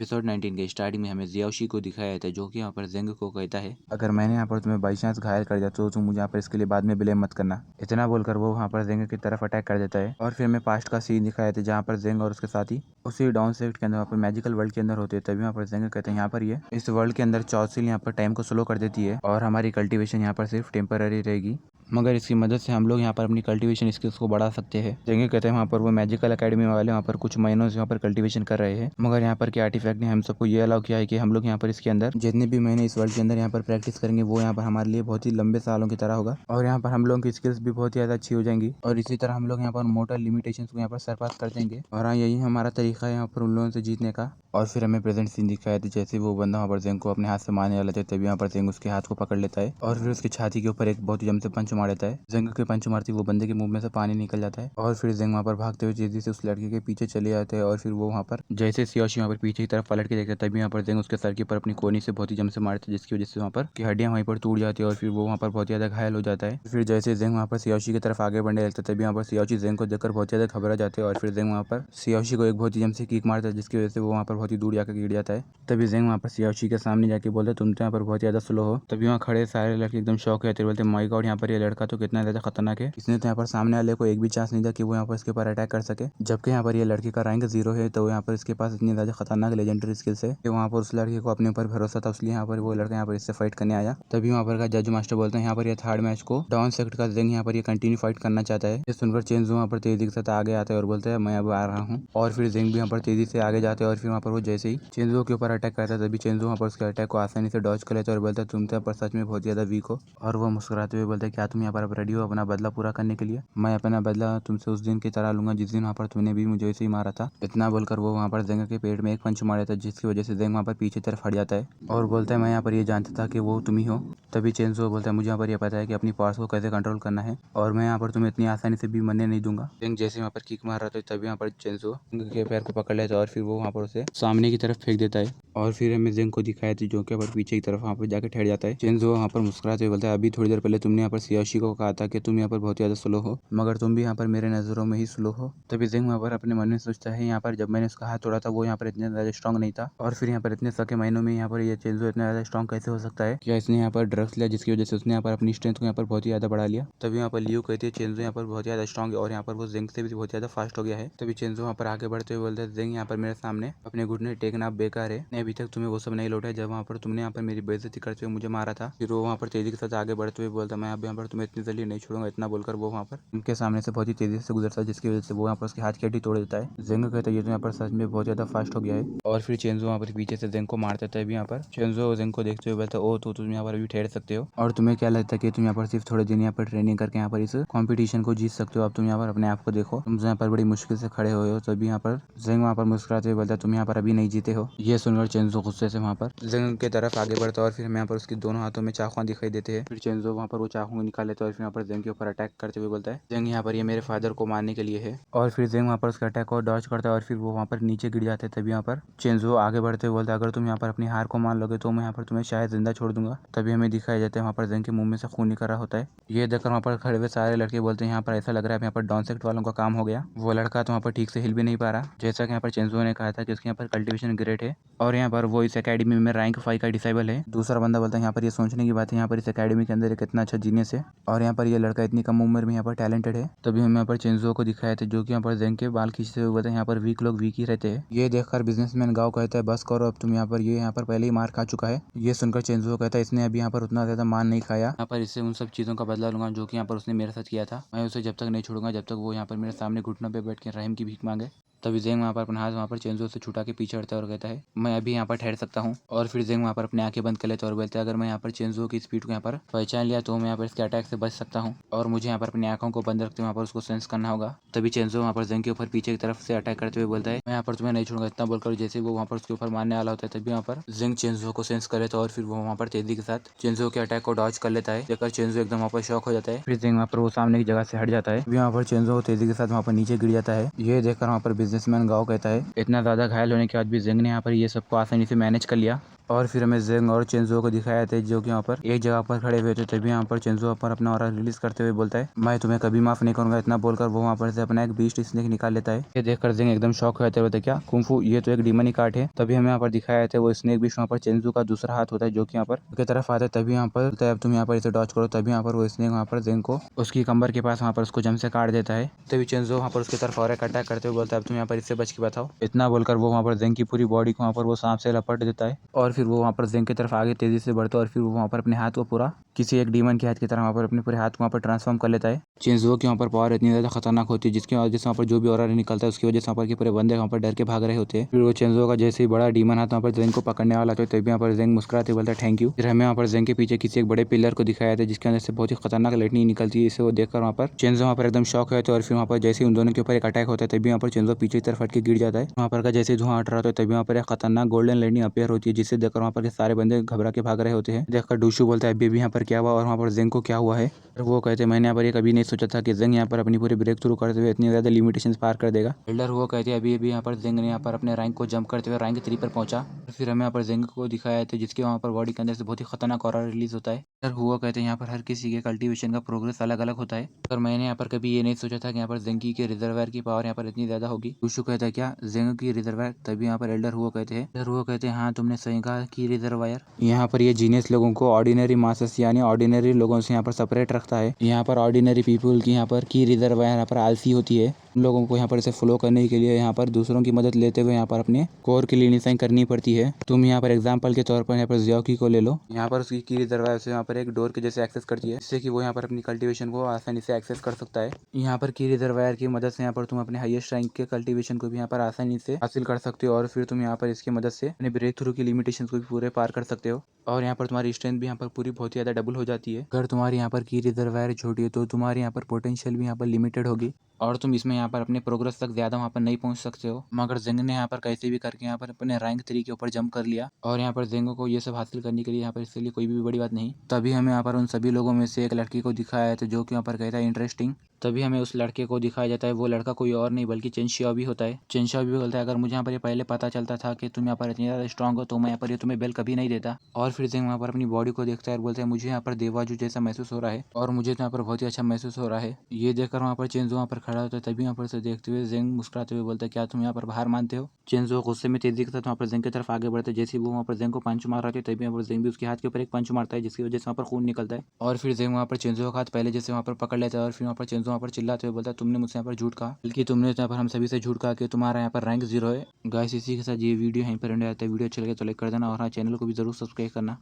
Episode 19 के starting में हमें जियाओशी को दिखाया जाता है जो कि यहाँ पर जेंग को कहता है, अगर मैंने यहाँ पर तुम्हें बाई चांस घायल कर दिया तो तुम मुझे यहाँ पर इसके लिए बाद में ब्लेम मत करना। इतना बोलकर वो वहाँ पर जेंग की तरफ अटैक कर देता है और फिर हमें पास्ट का सीन दिखाया था जहाँ पर जेंग और उसके साथी उसी डाउन सेक्ट के अंदर वहाँ पर मैजिकल वर्ल्ड के अंदर होते हैं। तभी वहाँ पर जेंग कहते हैं यहाँ पर ये इस वर्ल्ड के अंदर चौसिल यहाँ पर टाइम को स्लो कर देती है और हमारी कल्टीवेशन यहाँ पर सिर्फ टेम्पररी रहेगी, मगर इसकी मदद से हम लोग यहाँ पर अपनी कल्टीवेशन स्किल्स को बढ़ा सकते हैं। जेंगे कहते हैं वहाँ पर वो मैजिकल एकेडमी वाले वहाँ पर कुछ महीनों से यहाँ पर कल्टीवेशन कर रहे हैं, मगर यहाँ पर के आर्टिफैक्ट ने हम सबको ये अलाउ किया है कि हम लोग यहाँ पर इसके अंदर जितने भी महीने इस वर्ल्ड के अंदर यहाँ पर प्रैक्टिस करेंगे वो यहाँ पर हमारे लिए बहुत ही लंबे सालों की तरह होगा और यहाँ पर हम लोगों की स्किल्स भी बहुत ही ज़्यादा अच्छी हो जाएंगी और इसी तरह हम लोग यहाँ पर मोटर लिमिटेशन को यहाँ पर सरपास कर देंगे। और हाँ, यही हमारा तरीका है यहाँ पर उन लोगों से जीतने का। और फिर हमें प्रेजेंट सीन दिखाया था जैसे वो बंदा वहाँ पर जेंग को अपने हाथ से मारने वाला था, तभी यहाँ पर जेंग उसके हाथ को पकड़ लेता है और फिर उसकी छाती के ऊपर एक बहुत ही जम से पंच मार देता है। जेंग के पंच मारती वो बंदे के मुंह में से पानी निकल जाता है और फिर जेंग वहाँ पर भागते हुए तेजी से उस लड़के के पीछे चले जाते हैं और फिर वो वहाँ पर जैसे सियाशी वहाँ पर पीछे की तरफ पलट के देखता है तभी यहाँ पर जेंग उसके सर के ऊपर अपनी कोनी से बहुत ही जम से मारते हैं जिसकी वजह से वहाँ पर की हड्डियाँ वहीं पर टूट जाती है और फिर वो वहाँ पर बहुत ज़्यादा घायल हो जाता है। फिर जैसे जेंग वहाँ पर सियाशी की तरफ आगे बढ़ने लगता है तभी यहाँ पर सियाशी जेंग को देखकर बहुत ज़्यादा घबरा जाते हैं और फिर जेंग वहाँ पर सियाशी को एक बहुत ही जम से किक मारता है जिसकी वजह से वो वहाँ पर बहुत ही दूर जाकर गिर जाता है। तभी जेंग वहाँ पर सियाशी के सामने जाके बोलते तुम तो यहाँ पर बहुत ज़्यादा स्लो हो। तभी वहाँ खड़े सारे लड़के एकदम शौक है, बोलते माय गॉड यहाँ पर ये लड़का तो कितना ज़्यादा खतरनाक है, इसने तो यहाँ पर सामने वाले को एक भी चांस नहीं दिया कि वो यहाँ पर इसके ऊपर अटैक कर सके, जबकि यहाँ पर ये लड़के का रैंक 0 है तो यहाँ पर इसके पास इतनी ज़्यादा खतरनाक लेजेंडरी स्किल्स है कि वहाँ पर उस लड़के को अपने ऊपर भरोसा था, इसलिए यहाँ पर वो लड़का यहाँ पर इससे फाइट करने आया। तभी वहाँ पर का जज मास्टर बोलते हैं यहाँ पर ये थर्ड मैच को डाउन सेक्ट का जेंग यहाँ पर ये कंटिन्यू फाइट करना चाहता है। ये सुनकर चेंजो वहाँ पर तेजी के साथ आगे आता है और बोलता है मैं अब आ रहा हूँ और फिर जेंग भी यहाँ पर तेजी से आगे जाते हैं और फिर वहाँ पर वो जैसे ही चेंजो के ऊपर अटैक करता है तभी चेंजो वहाँ पर उसके अटैक को आसानी से डॉज कर लेता है और बोलता है तुम तो यहाँ पर सच में बहुत ज़्यादा वीक हो। और वो मुस्कुराते हुए बोलता है क्या तुम यहाँ पर रेडी हो अपना बदला पूरा करने के लिए? मैं अपना बदला तुमसे उस दिन की तरह लूंगा जिस दिन वहाँ पर तुमने भी मुझे ऐसे ही मारा था। इतना बोलकर वो वहाँ पर जेंग के पेट में एक पंच मार देता है जिसकी वजह से जेंग वहाँ पर पीछे तरफ हट जाता है और बोलता है मैं यहाँ पर ये जानता था कि वो तुम ही हो। तभी चेंजो बोलता है मुझे यहाँ पर यह पता है कि अपनी पावर्स को कैसे कंट्रोल करना है और मैं यहाँ पर तुम्हें इतनी आसानी से भी मरने नहीं दूंगा। जेंग जैसे वहाँ पर किक मार रहा था तभी यहाँ पर चेंजो के पैर को पकड़ लेता है और फिर वो वहाँ पर उसे सामने की तरफ फेंक देता है और फिर हमें जेंग को दिखाया था जो कि पर पीछे की तरफ वहाँ पर जाकर ठहर जाता है। चेंजो वहाँ पर मुस्कुराते हुए बोलता है अभी थोड़ी देर पहले तुमने यहाँ पर सियाशी को कहा था कि तुम यहाँ पर बहुत ज़्यादा स्लो हो, मगर तुम भी यहाँ पर मेरे नज़रों में ही स्लो हो। तभी जेंग वहाँ पर अपने मन में सोचता है यहाँ पर जब मैंने उसका हाथ तोड़ा था वो यहाँ पर इतने ज़्यादा स्ट्रॉन्ग नहीं था और फिर यहाँ पर इतने सके महीनों में यहाँ पर ये चेंजो इतना ज़्यादा स्ट्रॉन्ग कैसे हो सकता है? क्या इसने यहाँ पर ड्रग्स लिया जिसकी वजह से उसने यहाँ पर अपनी स्ट्रेंथ को यहाँ पर बहुत ही ज़्यादा बढ़ा लिया? तभी यहाँ पर लियो कहती है चेंजो यहाँ पर बहुत ज़्यादा स्ट्रॉन्ग है और यहाँ पर वो जेंग से भी बहुत ज़्यादा फास्ट हो गया है। तभी चेंजो वहाँ पर आगे बढ़ते हुए बोलता है जेंग यहाँ पर मेरे सामने अपने घुटने टेकना बेकार है, अभी तक तुम्हें वो सब नहीं लौटा जब वहाँ पर तुमने यहाँ पर मेरी बेइज्जती करते हुए मुझे मारा था। फिर वो वहाँ पर तेजी के साथ आगे बढ़ते हुए बोलता मैं अब यहाँ पर तुम्हें इतनी जल्दी नहीं छोड़ूंगा। इतना बोलकर वो वहाँ पर उनके सामने से बहुत ही तेजी से गुजरता है जिसकी वजह से वो यहाँ पर उसके हाथ की हड्डी तोड़ देता है। जेंग कहता है ये तो यहाँ पर सच में बहुत ज़्यादा फास्ट हो गया है और फिर चेंजो वहाँ पर पीछे से जेंग को मार देता है। यहाँ पर चेंजो जेंग को देखते हुए बोलता है ओ तो तुम यहाँ पर अभी ठहर सकते हो और तुम्हें क्या लगता है कि तुम यहाँ पर सिर्फ थोड़े दिन यहाँ पर ट्रेनिंग करके यहाँ पर इस कॉम्पिटिशन को जीत सकते हो? अब तुम यहाँ पर अपने आप को देखो, तुम यहाँ पर बड़ी मुश्किल से खड़े हुए हो। तभी यहाँ पर जेंग वहाँ पर मुस्कुराते हुए बोलता है तुम यहाँ पर अभी नहीं जीते हो। ये सुनकर चेंजो गुस्से से वहाँ पर जेंग की तरफ आगे बढ़ता है और फिर हमें यहाँ पर उसके दोनों हाथों में चाकुआं दिखाई देते हैं। फिर चेंजो वहाँ पर वो चाकू निकाल लेता है और फिर यहाँ पर जेंग के ऊपर अटैक करते हुए बोलता है जेंग यहाँ पर ये मेरे फादर को मारने के लिए है और फिर जेंग वहाँ पर उसके अटैक को डॉज करता है और फिर वो वहाँ पर नीचे गिर जाते हैं। तभी यहाँ पर चेंजो आगे बढ़ते हुए बोलता है अगर तुम यहाँ पर अपनी हार को मान लोगे तो मैं यहाँ पर तुम्हें शायद जिंदा छोड़ दूंगा। तभी हमें दिखाया जाता है वहाँ पर जेंग के मुंह में से खून निकल रहा होता है। ये देखकर वहाँ पर खड़े हुए सारे लड़के बोलते हैं यहाँ पर ऐसा लग रहा है यहाँ पर डाउन सेक्ट वालों का काम हो गया। वो लड़का तो वहाँ पर ठीक से हिल भी नहीं पा रहा, जैसा कि यहाँ पर चेंजो ने कहा था कि उसके यहाँ पर कल्टीवेशन ग्रेट है और यहाँ पर वो इस एकेडमी में रैंक 5 का डिसेबल है। दूसरा बंदा बोलता है यहाँ पर ये सोचने की बात है यहाँ पर इस एकेडमी के अंदर एक इतना अच्छा जीनियस है और यहाँ पर ये लड़का इतनी कम उम्र में यहाँ पर टैलेंटेड है। तभी हम यहाँ पर चेंजो को दिखाए थे जो कि यहाँ पर जेंग के बाल खींचते हुए बताए यहाँ पर वीक लोग वीक ही रहते हैं। ये देखकर बिजनेसमैन गाँव कहता है बस करो अब तुम यहाँ पर, ये यहाँ पर पहले ही मार खा चुका है। ये सुनकर चेंजो कहता है इसने अभी यहाँ पर उतना ज्यादा मार नहीं खाया, यहाँ पर इससे उन सब चीजों का बदला लूंगा जो कि यहाँ पर उसने मेरे साथ किया था। मैं उसे जब तक नहीं छोड़ूंगा जब तक वो यहाँ पर मेरे सामने घुटनों पे बैठ के रहम की भीख मांगे। तभी जेंग वहाँ पर अपना हाथ वहाँ पर चेंजो से छुटा के पीछे हटता है और कहता है मैं अभी यहाँ पर ठहर सकता हूँ। और फिर जेंग वहाँ पर अपनी आंखें बंद कर लेता है और बोलता है अगर मैं यहाँ पर चेंजो की स्पीड को यहाँ पर पहचान लिया तो मैं यहाँ पर इसके अटैक से बच सकता हूँ और मुझे यहाँ पर अपनी आंखों को बंद रखते हुए वहाँ पर उसको सेंस करना होगा। तभी चेंजो वहाँ पर जेंग के ऊपर पीछे की तरफ से अटैक करते हुए बोलता है मैं यहाँ पर तुम्हें नहीं छोड़ूंगा। इतना बोलकर जैसे वो वहाँ पर उसके ऊपर मारने वाला होता है तभी वहाँ पर जेंग चेंजो को सेंस कर लेता है और फिर वो वहाँ पर तेजी के साथ चेंजो के अटैक को डॉज कर लेता है। देखकर चेंजो एकदम वहाँ पर शॉक हो जाता है। फिर जेंग वहाँ पर वो सामने की जगह से हट जाता है। वहाँ पर चेंजो तेजी के साथ वहाँ पर नीचे गिर जाता है। ये देखकर वहाँ पर बिजनेसमैन गाँव कहता है इतना ज़्यादा घायल होने के बाद भी जेंग ने यहाँ पर ये सबको आसानी से मैनेज कर लिया और फिर हमें जेंग और चेंजो को दिखाया था जो कि यहाँ पर एक जगह पर खड़े हुए थे। तभी यहाँ पर चेंजो पर अपना ऑरा रिलीज करते हुए बोलता है, मैं तुम्हें कभी माफ नहीं करूंगा। इतना बोलकर वो वहाँ पर से अपना एक बीस्ट स्नेक निकाल लेता है। ये देखकर जेंग एकदम शॉक हो जाते हैं, क्या कुंफू, ये तो एक डीमनी कार्ड है। तभी हमें यहाँ पर दिखाया था वो स्नेक बीस्ट वहाँ पर चेंजो का दूसरा हाथ होता है जो कि यहाँ पर की तरफ आता है। तभी यहाँ पर अब तुम यहाँ पर इसे डॉच करो। तभी यहाँ पर वो स्नेक वहाँ पर जेंग को उसकी कमर के पास वहाँ पर उसको जम से काट देता है। तभी चेंजो वहाँ पर उसकी तरफ और एक अटैक करते हुए बोलता है, अब तुम यहाँ पर इससे बच के बताओ। इतना बोलकर वो वहाँ पर जेंग की पूरी बॉडी को वहाँ पर वो सांप से लपट देता है और फिर वो वहाँ पर जेंग की तरफ आगे तेजी से बढ़ता है और फिर वो वहाँ पर अपने हाथ को पूरा किसी एक डीमन के हाथ की तरह वहाँ पर अपने पूरे हाथ को वहाँ पर ट्रांसफॉर्म कर लेता है। चेंजो की वहाँ पर पावर इतनी ज़्यादा खतरनाक होती है जिसकी वजह से वहाँ पर जो भी ऑरा निकलता है उसकी वजह से वहाँ पर के पूरे बंदे वहाँ पर डर के भाग रहे होते हैं। फिर वो चेंजो का जैसे ही बड़ा डीमन हाथ वहाँ पर जेंग को पकड़ने वाला था तभी यहाँ पर जेंग मुस्कुराते बोलता है थैंक यू। फिर हमें वहाँ पर जेंग के पीछे किसी एक बड़े पिलर को दिखाया था जिसके अंदर से बहुत ही खतरनाक लाइटनिंग निकलती है। इसे वो देखकर वहाँ पर चेंजो वहाँ पर एकदम शॉक होता है और फिर वहाँ पर जैसे उन दोनों के ऊपर एक अटैक होता है तभी वहाँ पर चेंजो पीछे की तरफ हट के गिर जाता है। वहाँ पर का जैसे धुआं हट रहा था तभी वहाँ पर एक खतरनाक गोल्डन लाइटनिंग अपीयर होती है जिससे देखकर वहाँ पर सारे बंदे घबरा के भाग रहे होते हैं। देखकर डूशू बोलता है अभी यहाँ पर क्या हुआ और वहाँ पर जेंग को क्या हुआ है। वो कहते हैं मैंने यहाँ पर ये कभी नहीं सोचा था कि जेंग यहाँ पर अपनी पूरी ब्रेक थ्रू करते हुए इतनी ज़्यादा लिमिटेशंस पार कर देगा। एल्डर वो कहते हैं अभी यहाँ पर जेंग ने यहाँ पर अपने रैंक को जंप करते हुए रैंक 3 पर पहुंचा। फिर हमें यहाँ पर जेंग को दिखाया था जिसके वहाँ पर बॉडी के अंदर से बहुत ही खतरनाक ऑरा रिलीज होता है। एल्डर हुआ कहते हैं यहाँ पर हर किसी के कल्टीवेशन का प्रोग्रेस अलग अलग होता है और मैंने यहाँ पर कभी ये नहीं सोचा था कि यहाँ पर जेंगी के रिजर्वायर की पावर यहाँ पर इतनी ज़्यादा होगी। डूशू कहता है क्या जेंग की रिजर्वायर। तभी यहाँ पर एल्डर हुआ कहते हैं हाँ तुमने सही कहा कि रिजर्वायर। यहाँ पर ये जीनियस लोगों को ऑर्डिनरी मासेस यानी ऑर्डिनरी लोगों से यहाँ पर सेपरेट रखता है। यहाँ पर ऑर्डिनरी पीपल की यहाँ पर की रिजर्वायर यहाँ पर आलसी होती है। उन लोगों को यहाँ पर इसे फ्लो करने के लिए यहाँ पर दूसरों की मदद लेते हुए यहाँ पर अपने कोर के लिए निशान करनी पड़ती है। तुम यहाँ पर एग्जांपल के तौर पर यहाँ पर जियोकी को ले लो। यहाँ पर उसकी की रिजर्वायर से यहाँ पर एक डोर के जैसे एक्सेस करती है जिससे कि वो यहाँ पर अपनी कल्टीवेशन को आसानी से एक्सेस कर सकता है। यहाँ पर की रिजर्वायर की मदद से यहाँ पर तुम अपने हाईएस्ट रैंक के कल्टीवेशन को भी यहाँ पर आसानी से हासिल कर सकते हो और फिर तुम यहाँ पर इसकी मदद से अपने ब्रेक थ्रू की लिमिटेशन को भी पूरे पार कर सकते हो और यहाँ पर तुम्हारी स्ट्रेंथ भी यहाँ पर पूरी बहुत ही ज़्यादा डबल हो जाती है। अगर तुम्हारी यहाँ पर की रिजर्वायर छोटी है तो तुम्हारी यहाँ पर पोटेंशियल भी यहाँ पर लिमिटेड होगी और तुम इसमें यहाँ पर अपने प्रोग्रेस तक ज़्यादा वहाँ पर नहीं पहुँच सकते हो। मगर जेंग ने यहाँ पर कैसे भी करके यहाँ पर अपने रैंक 3 के ऊपर जंप कर लिया और यहाँ पर जेंगो को ये सब हासिल करने के लिए यहाँ पर इसके लिए कोई भी बड़ी बात नहीं। तभी हमें यहाँ पर उन सभी लोगों में से एक लड़की को दिखाया था जो कि यहाँ पर कहता है इंटरेस्टिंग। तभी हमें उस लड़के को दिखाया जाता है वो लड़का कोई और नहीं बल्कि चेन शियाओबी होता है। चेन शियाओबी बोलता है अगर मुझे यहाँ पर ये पहले पता चलता था कि तुम यहाँ पर इतनी ज़्यादा स्ट्रॉन्ग हो तो मैं यहाँ पर ये तुम्हें बेल कभी नहीं देता। और फिर जेंग वहाँ पर अपनी बॉडी को देखता है और बोलता है मुझे यहाँ पर देवाजू जैसा महसूस हो रहा है और मुझे तो यहाँ पर बहुत ही अच्छा महसूस हो रहा है। ये देखकर वहाँ पर चेंजो वहाँ पर खड़ा होता है। तभी यहाँ पर से देखते हुए जेंग मुस्कुराते हुए बोलता है क्या तुम यहाँ पर बाहर मानते हो। चेंजो गुस्से में तेजी के साथ वहाँ पर जेंग की तरफ आगे बढ़ते जैसे वो वहाँ पर जेंग को पंच मार रहा था तभी यहाँ पर जेंग भी उसके हाथ के ऊपर एक पंच मारता है जिसकी वजह से वहाँ पर खून निकलता है और फिर जेंग वहाँ पर चेंजो का हाथ पहले जैसे वहाँ पर पकड़ लेता है और फिर वहाँ पर चेंजो वहाँ पर चिल्लाते हुए बोलता है तुमने मुझसे यहाँ पर झूठ कहा बल्कि तुमने यहाँ पर हम सभी से झूठ कहा कि तुम्हारा यहाँ पर रैंक 0 है। गाइस इसी के साथ ये वीडियो यहीं पर एंड आता है। वीडियो अच्छा लगे तो लाइक कर देना और हाँ चैनल को भी जरूर सब्सक्राइब करना।